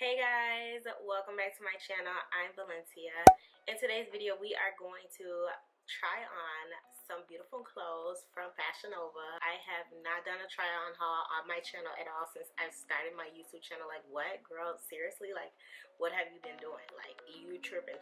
Hey guys, welcome back to my channel. I'm Valencia. In today's video we are going to try on some beautiful clothes from Fashion Nova. I have not done a try on haul on my channel at all since I started my YouTube channel. Like, what, girl? Seriously? Like, what have you been doing? Like, you tripping.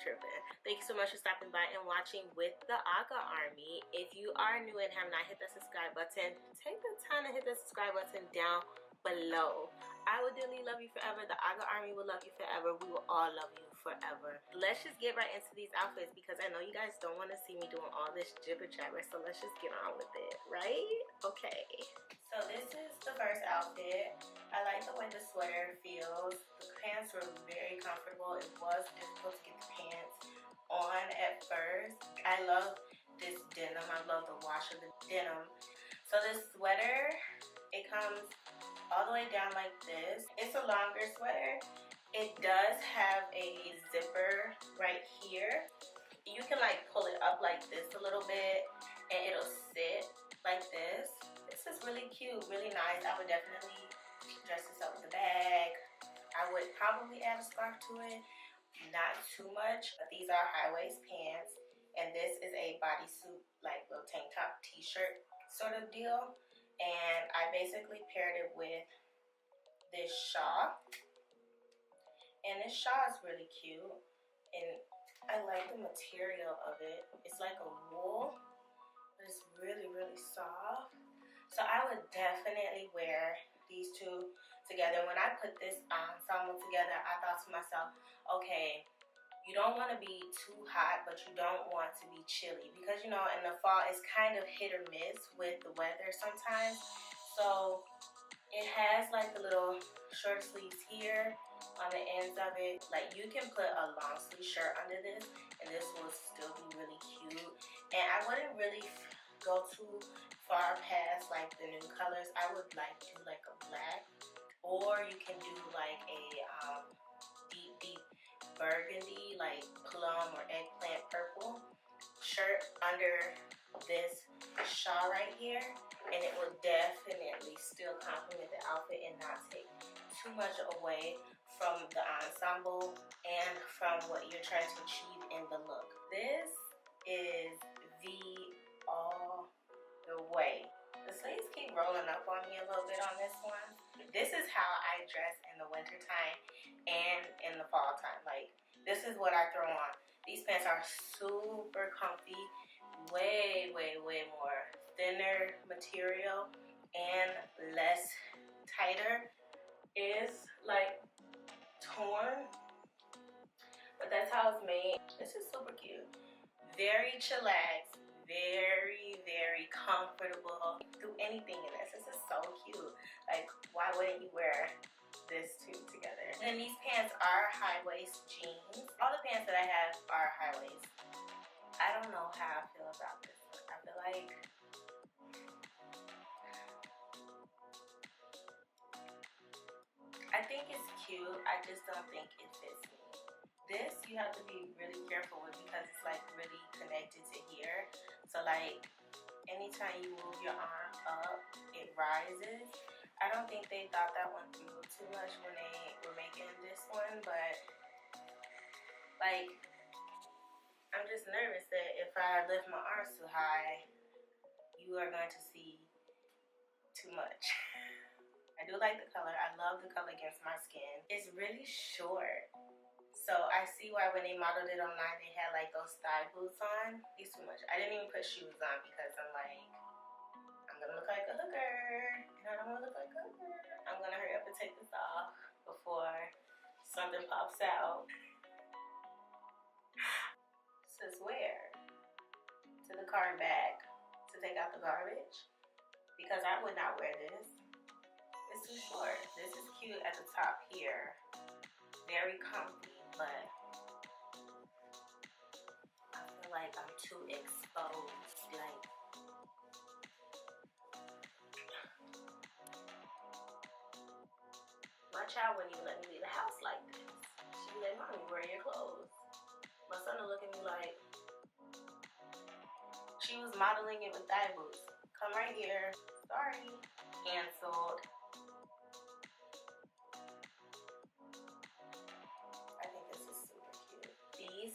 Thank you so much for stopping by and watching with the Aga Army. If you are new and have not hit the subscribe button, take the time to hit the subscribe button down below. I would dearly love you forever. The Aga Army will love you forever. We will all love you forever. Let's just get right into these outfits because I know you guys don't want to see me doing all this jibber jabber, so let's just get on with it, right? Okay. So this is the first outfit. I like the way the sweater feels. The pants were very comfortable. It was difficult to get the pants on at first. I love this denim. I love the wash of the denim. So this sweater, it comes all the way down like this. It's a longer sweater. It does have a zipper right here. You can like pull it up like this a little bit and it'll sit like this. This is really cute, really nice. I would definitely dress this up with a bag. I would probably add a scarf to it, not too much, but these are high-waist pants, and this is a bodysuit, like little tank top t-shirt sort of deal. And I basically paired it with this shawl. And this shawl is really cute. And I like the material of it. It's like a wool, but it's really, really soft. So I would definitely wear these two together. When I put this ensemble together, I thought to myself, okay, you don't want to be too hot, but you don't want to be chilly. Because, you know, in the fall, it's kind of hit or miss with the weather sometimes. So it has like the little short sleeves here on the ends of it. Like, you can put a long sleeve shirt under this, and this will still be really cute. And I wouldn't really go too far past like the new colors. I would like do like a black, or you can do like a deep burgundy, like plum or eggplant purple shirt under this shawl right here, and it will definitely still complement the outfit and not take too much away from the ensemble and from what you're trying to achieve in the look. This is all the way. The sleeves keep rolling up on me a little bit on this one. This is how I dress in the winter time and in the fall time. Like, this is what I throw on. These pants are super comfy, way more thinner material and less tighter. Is like torn, but that's how it's made. This is super cute. Very chillax, very comfortable. Do anything in this. This is so cute. Like, why wouldn't you wear this two together? And these pants are high-waist jeans. All the pants that I have are high-waist. I don't know how I feel about this one. I feel like I think it's cute. I just don't think it fits me. This you have to be really careful with because it's like really connected to here. So like anytime you move your arm up, it rises. I don't think they thought that one through too much when they were making this one, but like, I'm just nervous that if I lift my arms too high, you are going to see too much. I do like the color. I love the color against my skin. It's really short. So I see why when they modeled it online, they had like those thigh boots on. It's too much. I didn't even put shoes on because I'm like, I'm gonna look like a hooker. And I don't wanna look like a hooker. I'm gonna hurry up and take this off before something pops out. Says where? To the car and back to take out the garbage. Because I would not wear this. It's too short. This is cute at the top here. Very comfy, but I feel like I'm too exposed. Like, my child wouldn't even let me leave the house like this. She let mommy wear your clothes. My son would look at me like she was modeling it with thigh boots. Come right here. Sorry. Canceled.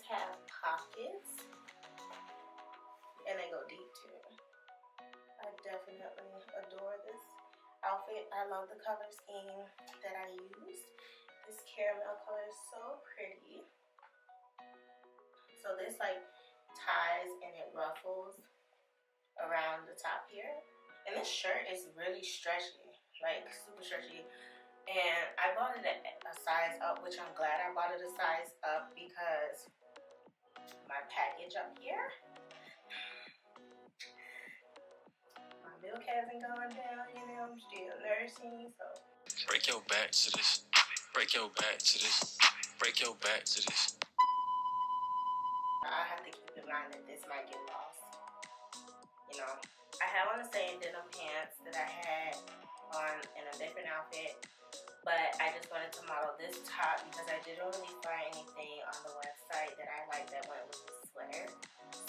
have pockets, and they go deep too. I definitely adore this outfit. I love the color scheme that I used. This caramel color is so pretty. So this like ties and it ruffles around the top here. And this shirt is really stretchy, like super stretchy. And I bought it a size up, which I'm glad I bought it a size up because my package up here, my milk hasn't gone down, you know, I'm still nursing, so. Break your back to this. Break your back to this. Break your back to this. I have to keep in mind that this might get lost. You know, I have on the same denim pants that I had on in a different outfit, but I just wanted to model this top because I didn't really find anything on the website that I liked that went with the sweater.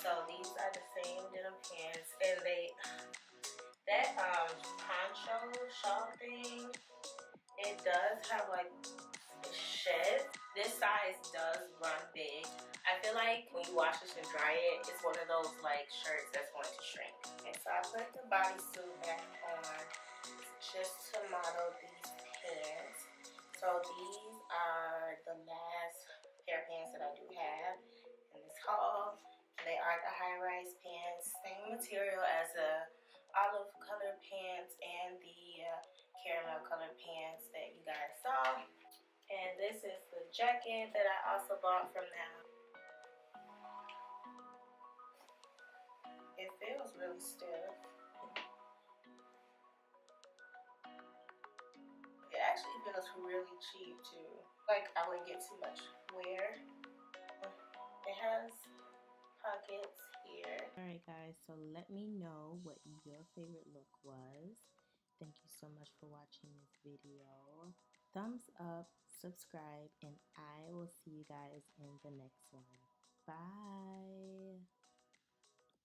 So these are the same denim pants, and that poncho shawl thing, it does have like a shed. This size does run big. I feel like when you wash this and dry it, it's one of those like shirts that's going to shrink. And so I put the bodysuit back on just to model these pants. So these are the last pair of pants that I do have in this haul. They are the high-rise pants, same material as the olive colored pants and the caramel colored pants that you guys saw. And this is the jacket that I also bought from them. It feels really stiff. It actually feels really cheap too. Like I wouldn't get too much wear. It has pockets here. Alright guys, so let me know what your favorite look was. Thank you so much for watching this video. Thumbs up, subscribe, and I will see you guys in the next one. Bye.